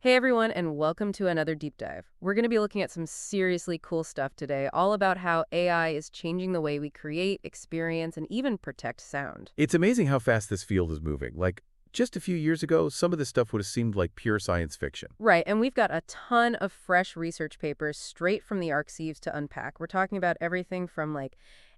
Hey everyone, and welcome to another deep dive. We're going to be looking at some seriously cool stuff today, all about how AI is changing the way we create, experience, and even protect sound. It's amazing how fast this field is moving. Like, just a few years ago, some of this stuff would have seemed like pure science fiction. Right, and we've got a ton of fresh research papers straight from the archives to unpack. We're talking about everything from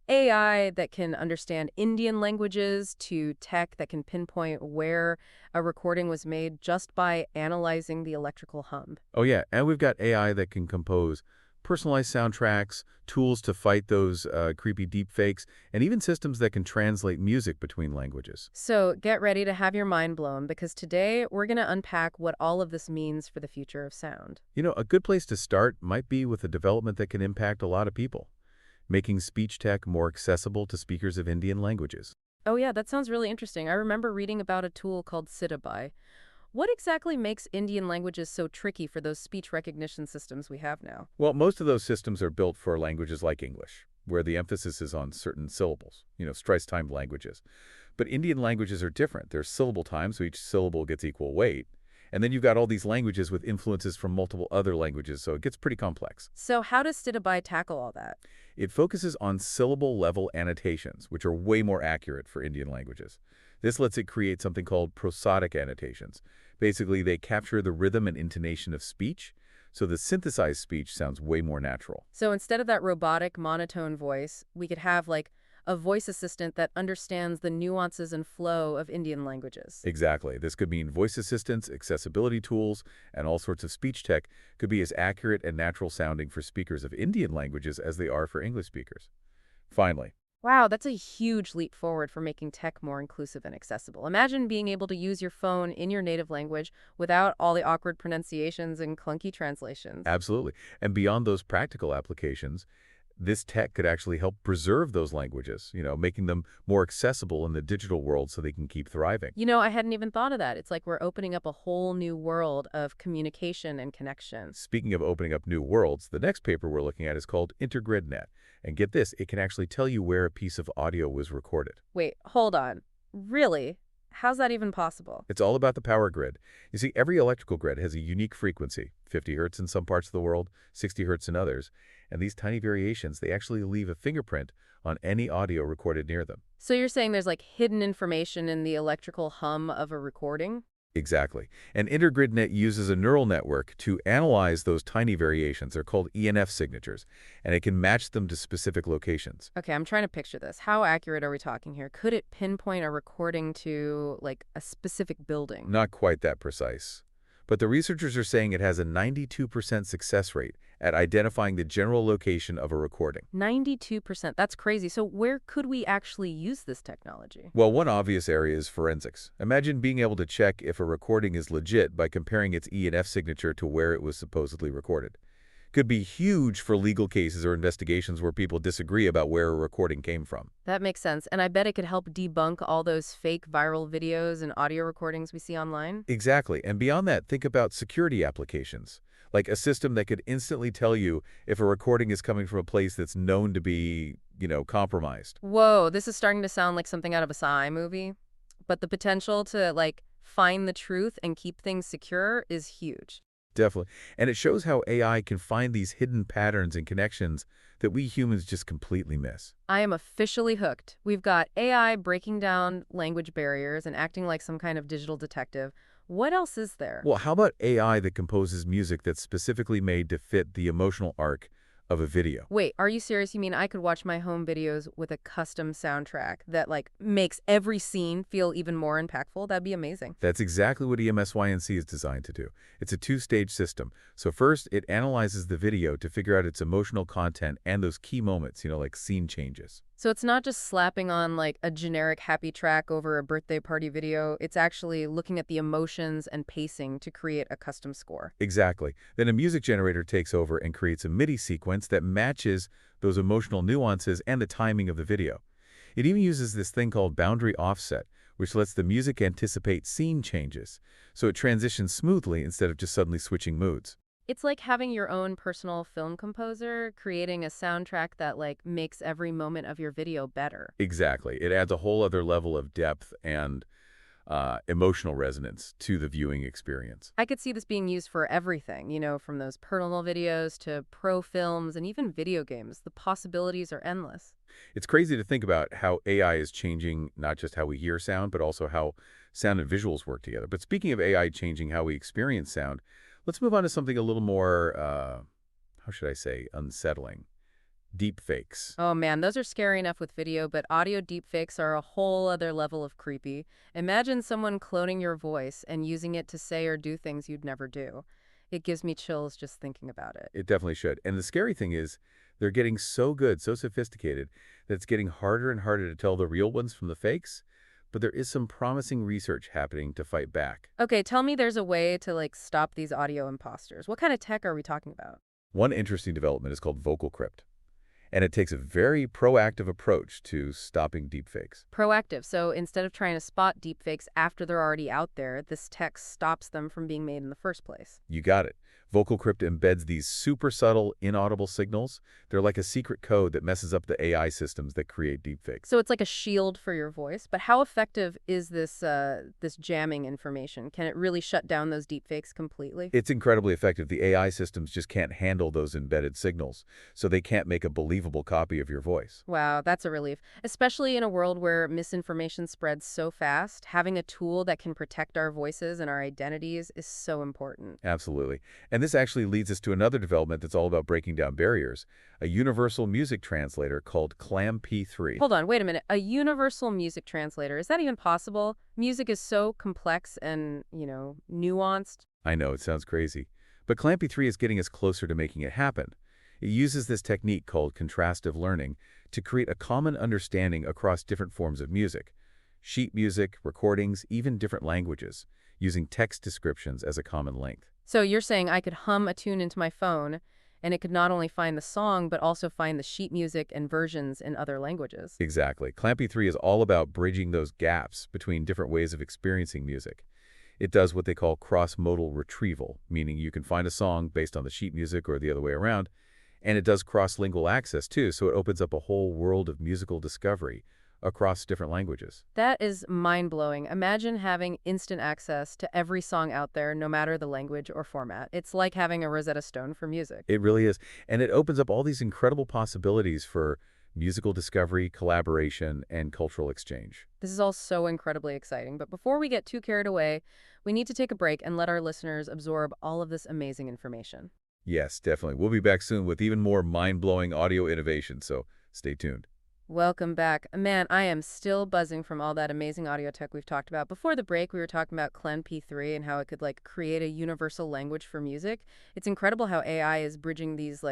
AI that can understand Indian languages to tech that can pinpoint where a recording was made just by analyzing the electrical hum. Oh yeah, and we've got AI that can compose personalized soundtracks, tools to fight those creepy deepfakes, and even systems that can translate music between languages. So get ready to have your mind blown because today we're going to unpack what all of this means for the future of sound. You know, a good place to start might be with a development that can impact a lot of people, making speech tech more accessible to speakers of Indian languages. Oh yeah, that sounds really interesting. I remember reading about a tool called SIToBI. What exactly makes Indian languages so tricky for those speech recognition systems we have now? Well, most of those systems are built for languages like English, where the emphasis is on certain syllables, stress-timed languages. But Indian languages are different. There's syllable time, so each syllable gets equal weight. And then you've got all these languages with influences from multiple other languages, so it gets pretty complex. So how does SIToBI tackle all that? It focuses on syllable-level annotations, which are way more accurate for Indian languages. This lets it create something called prosodic annotations. Basically, they capture the rhythm and intonation of speech, so the synthesized speech sounds way more natural. So instead of that robotic monotone voice, we could have a voice assistant that understands the nuances and flow of Indian languages. Exactly. This could mean voice assistants, accessibility tools, and all sorts of speech tech could be as accurate and natural sounding for speakers of Indian languages as they are for English speakers. Finally, Wow, that's a huge leap forward for making tech more inclusive and accessible. Imagine being able to use your phone in your native language without all the awkward pronunciations and clunky translations. absolutely. And beyond those practical applications, this tech could actually help preserve those languages, making them more accessible in the digital world so they can keep thriving. You know, I hadn't even thought of that. It's like we're opening up a whole new world of communication and connection. Speaking of opening up new worlds, the next paper we're looking at is called InterGridNet. And get this, it can actually tell you where a piece of audio was recorded. Wait, hold on. Really? How's that even possible? It's all about the power grid. You see, every electrical grid has a unique frequency, 50 hertz in some parts of the world, 60 hertz in others. And these tiny variations, they actually leave a fingerprint on any audio recorded near them. So you're saying there's hidden information in the electrical hum of a recording? Exactly. And InterGridNet uses a neural network to analyze those tiny variations. They're called ENF signatures, and it can match them to specific locations. Okay, I'm trying to picture this. How accurate are we talking here? Could it pinpoint a recording to, a specific building? Not quite that precise. But the researchers are saying it has a 92% success rate at identifying the general location of a recording. 92%. That's crazy. So where could we actually use this technology? Well, one obvious area is forensics. Imagine being able to check if a recording is legit by comparing its ENF signature to where it was supposedly recorded. Could be huge for legal cases or investigations where people disagree about where a recording came from. That makes sense. And I bet it could help debunk all those fake viral videos and audio recordings we see online. Exactly. And beyond that, think about security applications, like a system that could instantly tell you if a recording is coming from a place that's known to be, compromised. Whoa, this is starting to sound like something out of a sci movie. But the potential to, find the truth and keep things secure is huge. Definitely. And it shows how AI can find these hidden patterns and connections that we humans just completely miss. I am officially hooked. We've got AI breaking down language barriers and acting like some kind of digital detective. What else is there? Well, how about AI that composes music that's specifically made to fit the emotional arc of a video? Wait, are you serious? You mean I could watch my home videos with a custom soundtrack that makes every scene feel even more impactful? That'd be amazing. That's exactly what EMSYNC is designed to do. It's a two-stage system. So first, it analyzes the video to figure out its emotional content and those key moments, like scene changes. So it's not just slapping on a generic happy track over a birthday party video. It's actually looking at the emotions and pacing to create a custom score. Exactly. Then a music generator takes over and creates a MIDI sequence that matches those emotional nuances and the timing of the video. It even uses this thing called boundary offset, which lets the music anticipate scene changes, so it transitions smoothly instead of just suddenly switching moods. It's like having your own personal film composer, creating a soundtrack that makes every moment of your video better. Exactly. It adds a whole other level of depth and emotional resonance to the viewing experience. I could see this being used for everything, from those personal videos to pro films and even video games. The possibilities are endless. It's crazy to think about how AI is changing not just how we hear sound, but also how sound and visuals work together. But speaking of AI changing how we experience sound, let's move on to something a little more, how should I say, unsettling. Deepfakes. Oh man, those are scary enough with video, but audio deepfakes are a whole other level of creepy. Imagine someone cloning your voice and using it to say or do things you'd never do. It gives me chills just thinking about it. It definitely should. And the scary thing is, they're getting so good, so sophisticated, that it's getting harder and harder to tell the real ones from the fakes. But there is some promising research happening to fight back. Okay, tell me there's a way to stop these audio imposters. What kind of tech are we talking about? One interesting development is called vocal crypt, and it takes a very proactive approach to stopping deepfakes. Proactive. So instead of trying to spot deepfakes after they're already out there, this tech stops them from being made in the first place. You got it. Vocal crypt embeds these super subtle, inaudible signals. They're like a secret code that messes up the AI systems that create deepfakes. So it's like a shield for your voice. But how effective is this jamming information? Can it really shut down those deepfakes completely? It's incredibly effective. The AI systems just can't handle those embedded signals, so they can't make a believable copy of your voice. Wow, that's a relief. Especially in a world where misinformation spreads so fast, having a tool that can protect our voices and our identities is so important. Absolutely. And this actually leads us to another development that's all about breaking down barriers, a universal music translator called ClamP3. Hold on, wait a minute. A universal music translator, is that even possible? Music is so complex and, nuanced. I know, it sounds crazy. But ClamP3 is getting us closer to making it happen. It uses this technique called contrastive learning to create a common understanding across different forms of music. Sheet music, recordings, even different languages, using text descriptions as a common length. So you're saying I could hum a tune into my phone, and it could not only find the song, but also find the sheet music and versions in other languages. Exactly. ClamP3 is all about bridging those gaps between different ways of experiencing music. It does what they call cross-modal retrieval, meaning you can find a song based on the sheet music or the other way around, and it does cross-lingual access too, so it opens up a whole world of musical discovery across different languages. That is mind-blowing. Imagine having instant access to every song out there, no matter the language or format. It's like having a Rosetta Stone for music. It really is. And it opens up all these incredible possibilities for musical discovery, collaboration, and cultural exchange. This is all so incredibly exciting. But before we get too carried away, we need to take a break and let our listeners absorb all of this amazing information. Yes, definitely. We'll be back soon with even more mind-blowing audio innovation, so stay tuned. Welcome back. Man, I am still buzzing from all that amazing audio tech we've talked about. Before the break, we were talking about ClenP3 and how it could create a universal language for music. It's incredible how AI is bridging these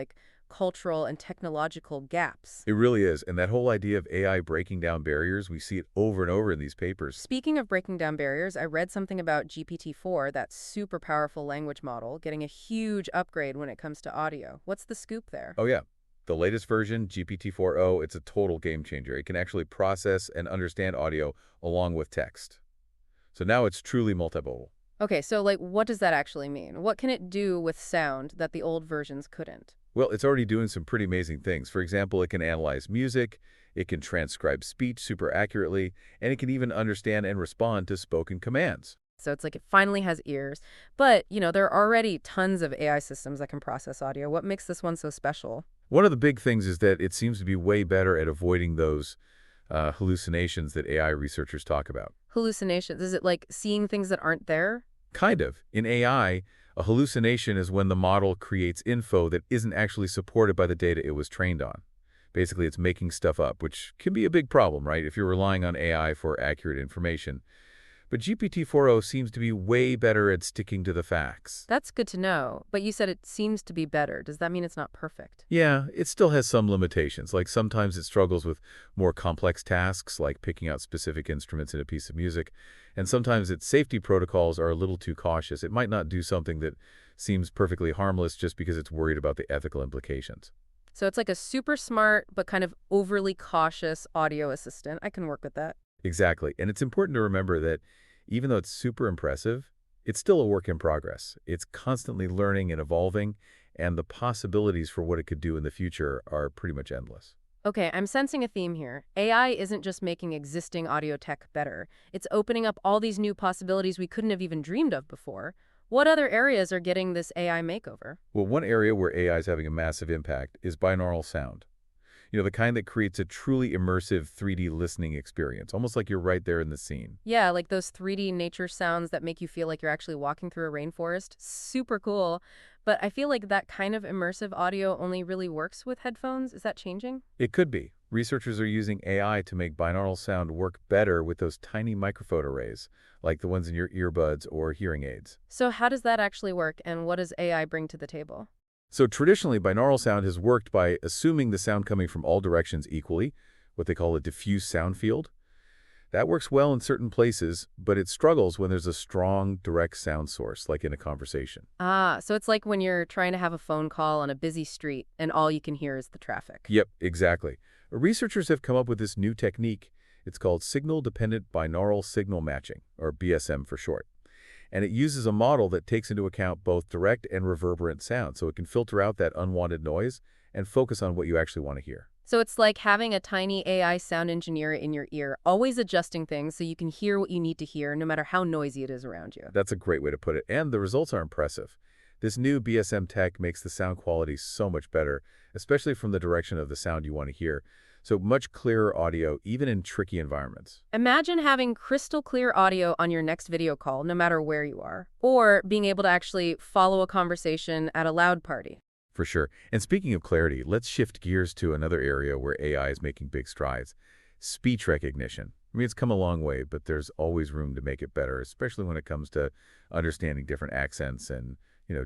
cultural and technological gaps. It really is. And that whole idea of AI breaking down barriers, we see it over and over in these papers. Speaking of breaking down barriers, I read something about GPT-4, that super powerful language model, getting a huge upgrade when it comes to audio. What's the scoop there? Oh, yeah. The latest version, GPT-4o, it's a total game changer. It can actually process and understand audio along with text. So now it's truly multimodal. Okay, so what does that actually mean? What can it do with sound that the old versions couldn't? Well, it's already doing some pretty amazing things. For example, it can analyze music, it can transcribe speech super accurately, and it can even understand and respond to spoken commands. So it's it finally has ears. But, there are already tons of AI systems that can process audio. What makes this one so special? One of the big things is that it seems to be way better at avoiding those hallucinations that AI researchers talk about. Hallucinations? Is it seeing things that aren't there? Kind of. In AI, a hallucination is when the model creates info that isn't actually supported by the data it was trained on. Basically, it's making stuff up, which can be a big problem, right, if you're relying on AI for accurate information. But GPT-4o seems to be way better at sticking to the facts. That's good to know. But you said it seems to be better. Does that mean it's not perfect? Yeah, it still has some limitations. Sometimes it struggles with more complex tasks, like picking out specific instruments in a piece of music. And sometimes its safety protocols are a little too cautious. It might not do something that seems perfectly harmless just because it's worried about the ethical implications. So it's a super smart but kind of overly cautious audio assistant. I can work with that. Exactly. And it's important to remember that even though it's super impressive, it's still a work in progress. It's constantly learning and evolving, and the possibilities for what it could do in the future are pretty much endless. Okay, I'm sensing a theme here. AI isn't just making existing audio tech better. It's opening up all these new possibilities we couldn't have even dreamed of before. What other areas are getting this AI makeover? Well, one area where AI is having a massive impact is binaural sound. The kind that creates a truly immersive 3D listening experience, almost like you're right there in the scene. Yeah, like those 3D nature sounds that make you feel like you're actually walking through a rainforest. Super cool. But I feel like that kind of immersive audio only really works with headphones. Is that changing? It could be. Researchers are using AI to make binaural sound work better with those tiny microphone arrays, like the ones in your earbuds or hearing aids. So, how does that actually work, and what does AI bring to the table? So traditionally, binaural sound has worked by assuming the sound coming from all directions equally, what they call a diffuse sound field. That works well in certain places, but it struggles when there's a strong, direct sound source, like in a conversation. Ah, so it's like when you're trying to have a phone call on a busy street and all you can hear is the traffic. Yep, exactly. Researchers have come up with this new technique. It's called signal-dependent binaural signal matching, or BSM for short. And it uses a model that takes into account both direct and reverberant sound, so it can filter out that unwanted noise and focus on what you actually want to hear. So it's like having a tiny AI sound engineer in your ear, always adjusting things so you can hear what you need to hear, no matter how noisy it is around you. That's a great way to put it, and the results are impressive. This new BSM tech makes the sound quality so much better, especially from the direction of the sound you want to hear. So much clearer audio, even in tricky environments. Imagine having crystal clear audio on your next video call, no matter where you are, or being able to actually follow a conversation at a loud party. For sure. And speaking of clarity, let's shift gears to another area where AI is making big strides. Speech recognition. I mean, it's come a long way, but there's always room to make it better, especially when it comes to understanding different accents and,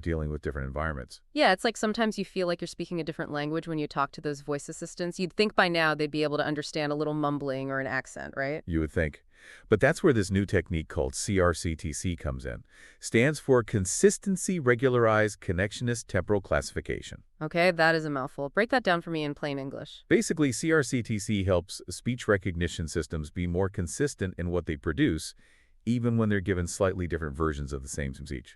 dealing with different environments. Yeah, it's like sometimes you feel like you're speaking a different language when you talk to those voice assistants. You'd think by now they'd be able to understand a little mumbling or an accent, right? You would think. But that's where this new technique called CRCTC comes in. Stands for Consistency Regularized Connectionist Temporal Classification. Okay, that is a mouthful. Break that down for me in plain English. Basically, CRCTC helps speech recognition systems be more consistent in what they produce, even when they're given slightly different versions of the same speech.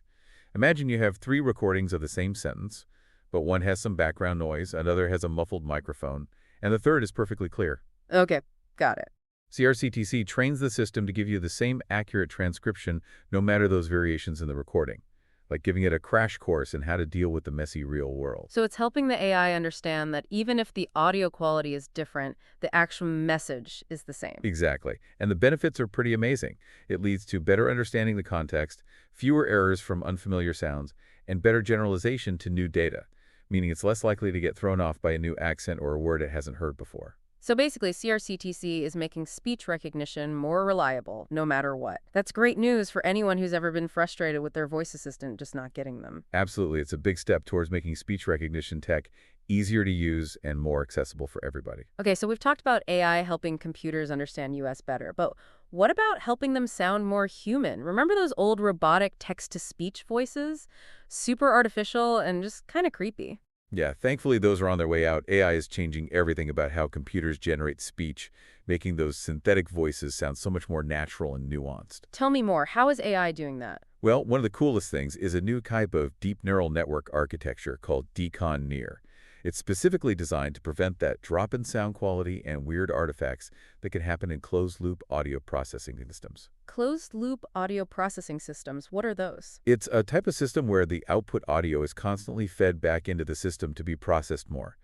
Imagine you have three recordings of the same sentence, but one has some background noise, another has a muffled microphone, and the third is perfectly clear. Okay, got it. CRCTC trains the system to give you the same accurate transcription no matter those variations in the recording, like giving it a crash course in how to deal with the messy real world. So it's helping the AI understand that even if the audio quality is different, the actual message is the same. Exactly. And the benefits are pretty amazing. It leads to better understanding the context, fewer errors from unfamiliar sounds, and better generalization to new data, meaning it's less likely to get thrown off by a new accent or a word it hasn't heard before. So basically, CRCTC is making speech recognition more reliable, no matter what. That's great news for anyone who's ever been frustrated with their voice assistant just not getting them. Absolutely. It's a big step towards making speech recognition tech easier to use and more accessible for everybody. Okay, so we've talked about AI helping computers understand US better, but what about helping them sound more human? Remember those old robotic text-to-speech voices? Super artificial and just kind of creepy. Yeah, thankfully those are on their way out. AI is changing everything about how computers generate speech, making those synthetic voices sound so much more natural and nuanced. Tell me more. How is AI doing that? Well, one of the coolest things is a new type of deep neural network architecture called decon-near. It's specifically designed to prevent that drop in sound quality and weird artifacts that can happen in closed-loop audio processing systems. Closed-loop audio processing systems. What are those? It's a type of system where the output audio is constantly fed back into the system to be processed more.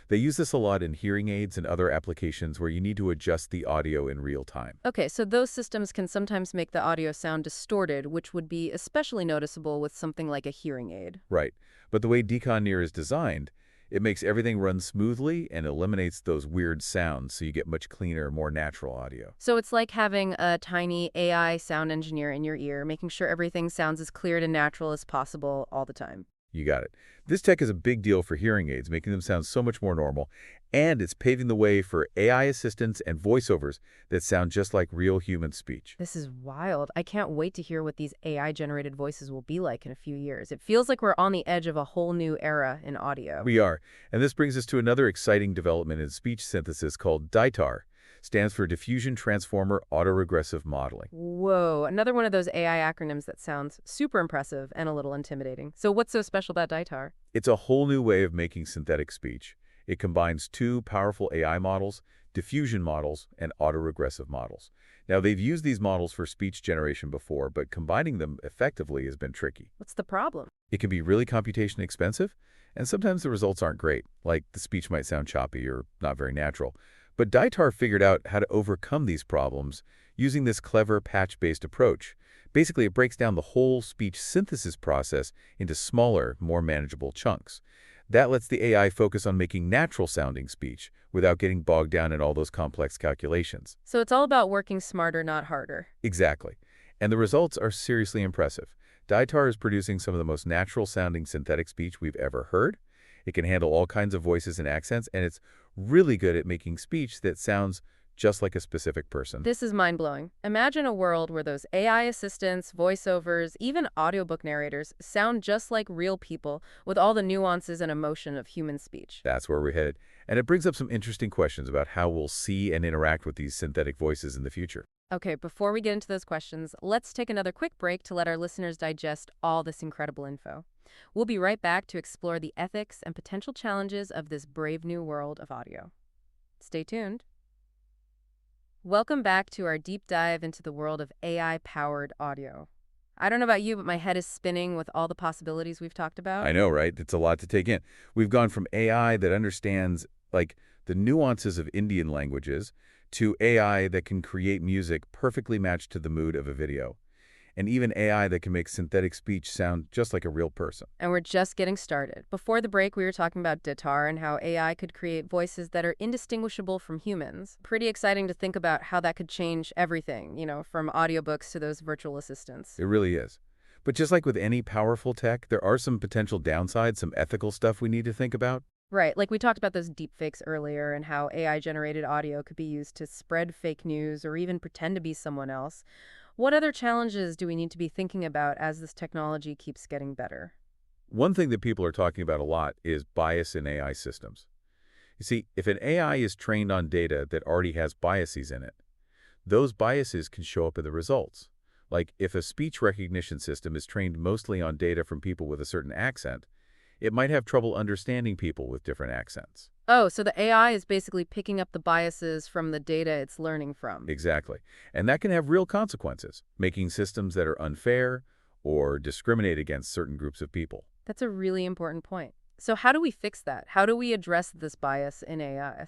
They use this a lot in hearing aids and other applications where you need to adjust the audio in real time. Okay, so those systems can sometimes make the audio sound distorted, which would be especially noticeable with something like a hearing aid. Right. But the way decon-near is designed, it makes everything run smoothly and eliminates those weird sounds so you get much cleaner, more natural audio. So it's like having a tiny AI sound engineer in your ear, making sure everything sounds as clear and natural as possible all the time. You got it. This tech is a big deal for hearing aids, making them sound so much more normal, and it's paving the way for AI assistants and voiceovers that sound just like real human speech. This is wild. I can't wait to hear what these AI-generated voices will be like in a few years. It feels like we're on the edge of a whole new era in audio. We are, and this brings us to another exciting development in speech synthesis called DITAR. Stands for Diffusion Transformer Autoregressive Modeling. Whoa, another one of those AI acronyms that sounds super impressive and a little intimidating. So what's so special about DITAR? It's a whole new way of making synthetic speech. It combines two powerful AI models, diffusion models and autoregressive models. Now, they've used these models for speech generation before, but combining them effectively has been tricky. What's the problem? It can be really computation expensive, and sometimes the results aren't great, like the speech might sound choppy or not very natural. But Dietar figured out how to overcome these problems using this clever patch-based approach. Basically, it breaks down the whole speech synthesis process into smaller, more manageable chunks. That lets the AI focus on making natural-sounding speech without getting bogged down in all those complex calculations. So it's all about working smarter, not harder. Exactly. And the results are seriously impressive. Dietar is producing some of the most natural-sounding synthetic speech we've ever heard. It can handle all kinds of voices and accents, and it's really good at making speech that sounds just like a specific person. This is mind-blowing. Imagine a world where those AI assistants, voiceovers, even audiobook narrators sound just like real people with all the nuances and emotion of human speech. That's where we're headed. And it brings up some interesting questions about how we'll see and interact with these synthetic voices in the future. Okay, before we get into those questions, let's take another quick break to let our listeners digest all this incredible info. We'll be right back to explore the ethics and potential challenges of this brave new world of audio. Stay tuned. Welcome back to our deep dive into the world of AI-powered audio. I don't know about you, but my head is spinning with all the possibilities we've talked about. I know, right? It's a lot to take in. We've gone from AI that understands, like, the nuances of Indian languages to AI that can create music perfectly matched to the mood of a video, and even AI that can make synthetic speech sound just like a real person. And we're just getting started. Before the break, we were talking about Dietar and how AI could create voices that are indistinguishable from humans. Pretty exciting to think about how that could change everything, from audiobooks to those virtual assistants. It really is. But just like with any powerful tech, there are some potential downsides, some ethical stuff we need to think about. Right, like we talked about those deepfakes earlier and how AI-generated audio could be used to spread fake news or even pretend to be someone else. What other challenges do we need to be thinking about as this technology keeps getting better? One thing that people are talking about a lot is bias in AI systems. You see, if an AI is trained on data that already has biases in it, those biases can show up in the results. Like if a speech recognition system is trained mostly on data from people with a certain accent, it might have trouble understanding people with different accents. Oh, so the AI is basically picking up the biases from the data it's learning from. Exactly. And that can have real consequences, making systems that are unfair or discriminate against certain groups of people. That's a really important point. So how do we fix that? How do we address this bias in AI?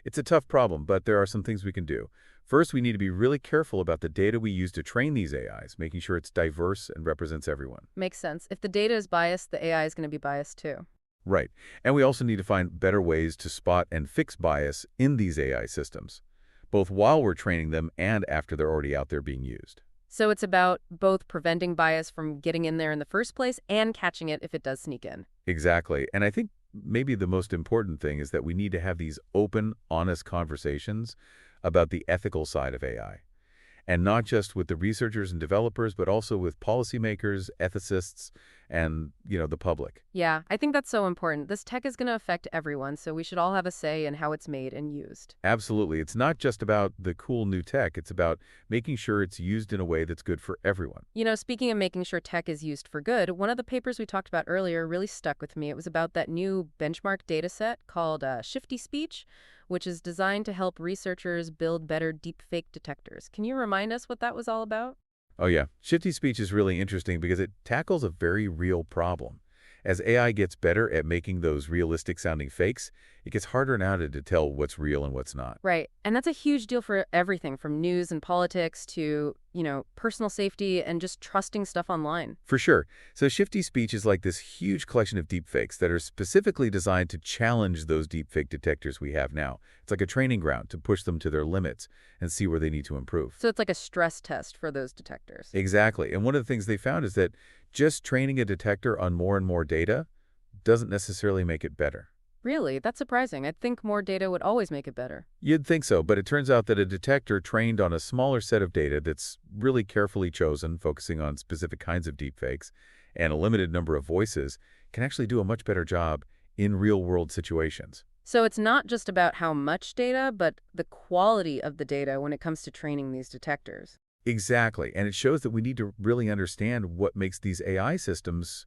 It's a tough problem, but there are some things we can do. First, we need to be really careful about the data we use to train these AIs, making sure it's diverse and represents everyone. Makes sense. If the data is biased, the AI is going to be biased too. Right. And we also need to find better ways to spot and fix bias in these AI systems, both while we're training them and after they're already out there being used. So it's about both preventing bias from getting in there in the first place and catching it if it does sneak in. Exactly. And I think maybe the most important thing is that we need to have these open, honest conversations about the ethical side of AI. And not just with the researchers and developers, but also with policymakers, ethicists, and, the public. Yeah, I think that's so important. This tech is going to affect everyone, so we should all have a say in how it's made and used. Absolutely. It's not just about the cool new tech. It's about making sure it's used in a way that's good for everyone. Speaking of making sure tech is used for good, one of the papers we talked about earlier really stuck with me. It was about that new benchmark data set called Shifty Speech, which is designed to help researchers build better deepfake detectors. Can you remind us what that was all about? Oh yeah, shifty speech is really interesting because it tackles a very real problem. As AI gets better at making those realistic-sounding fakes, it gets harder now to tell what's real and what's not. Right. And that's a huge deal for everything from news and politics to, personal safety and just trusting stuff online. For sure. So shifty speech is like this huge collection of deepfakes that are specifically designed to challenge those deepfake detectors we have now. It's like a training ground to push them to their limits and see where they need to improve. So it's like a stress test for those detectors. Exactly. And one of the things they found is that just training a detector on more and more data doesn't necessarily make it better. Really? That's surprising. I'd think more data would always make it better. You'd think so, but it turns out that a detector trained on a smaller set of data that's really carefully chosen, focusing on specific kinds of deepfakes, and a limited number of voices, can actually do a much better job in real-world situations. So it's not just about how much data, but the quality of the data when it comes to training these detectors. Exactly, and it shows that we need to really understand what makes these AI systems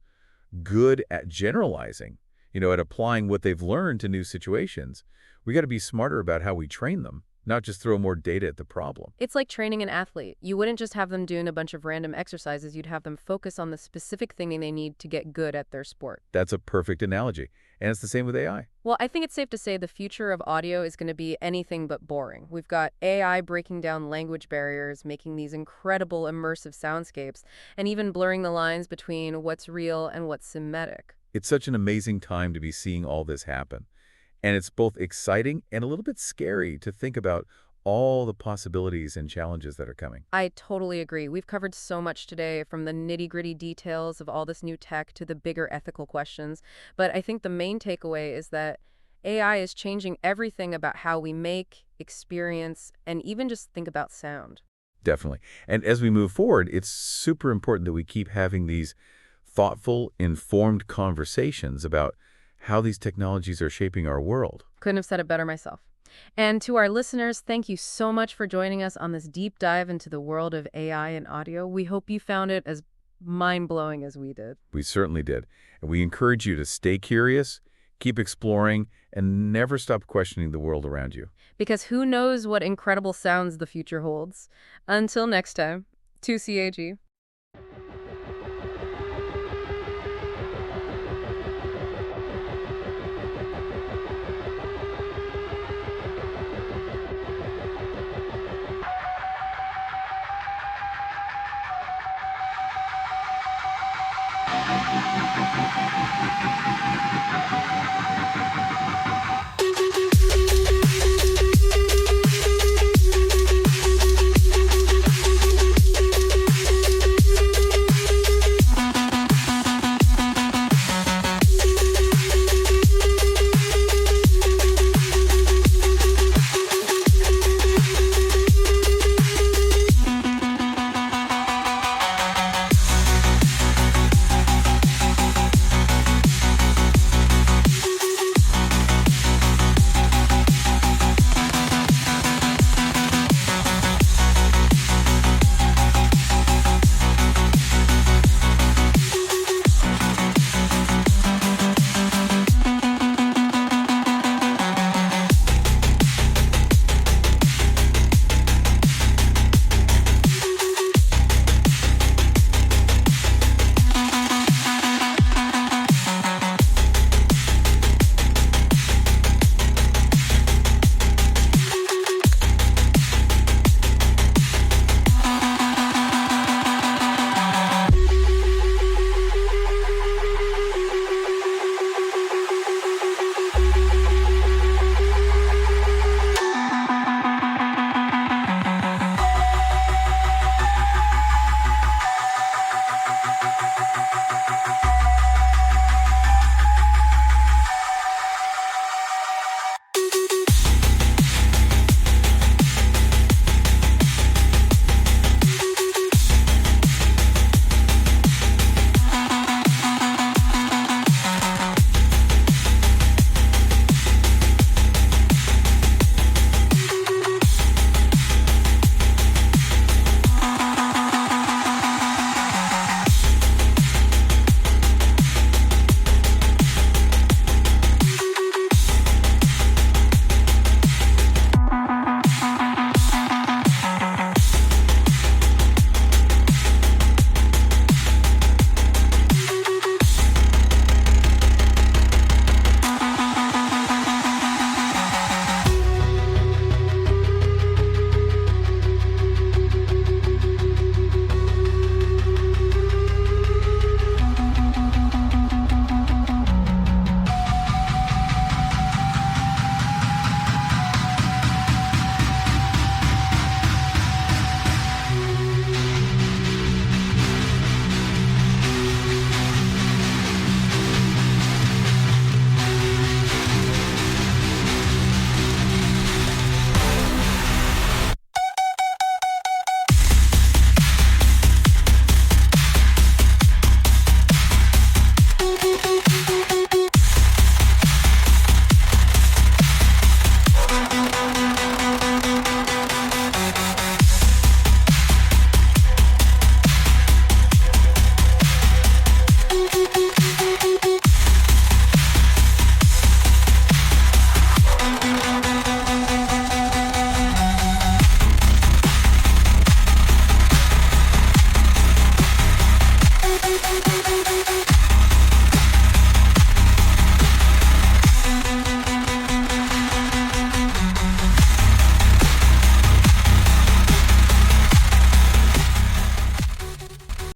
good at generalizing, at applying what they've learned to new situations. We got to be smarter about how we train them, not just throw more data at the problem. It's like training an athlete. You wouldn't just have them doing a bunch of random exercises. You'd have them focus on the specific thing they need to get good at their sport. That's a perfect analogy. And it's the same with AI. Well, I think it's safe to say the future of audio is going to be anything but boring. We've got AI breaking down language barriers, making these incredible immersive soundscapes, and even blurring the lines between what's real and what's cinematic. It's such an amazing time to be seeing all this happen. And it's both exciting and a little bit scary to think about all the possibilities and challenges that are coming. I totally agree. We've covered so much today, from the nitty-gritty details of all this new tech to the bigger ethical questions. But I think the main takeaway is that AI is changing everything about how we make, experience, and even just think about sound. Definitely. And as we move forward, it's super important that we keep having these thoughtful, informed conversations about how these technologies are shaping our world. Couldn't have said it better myself. And to our listeners, thank you so much for joining us on this deep dive into the world of AI and audio. We hope you found it as mind-blowing as we did. We certainly did. And we encourage you to stay curious, keep exploring, and never stop questioning the world around you. Because who knows what incredible sounds the future holds. Until next time, 2CAG.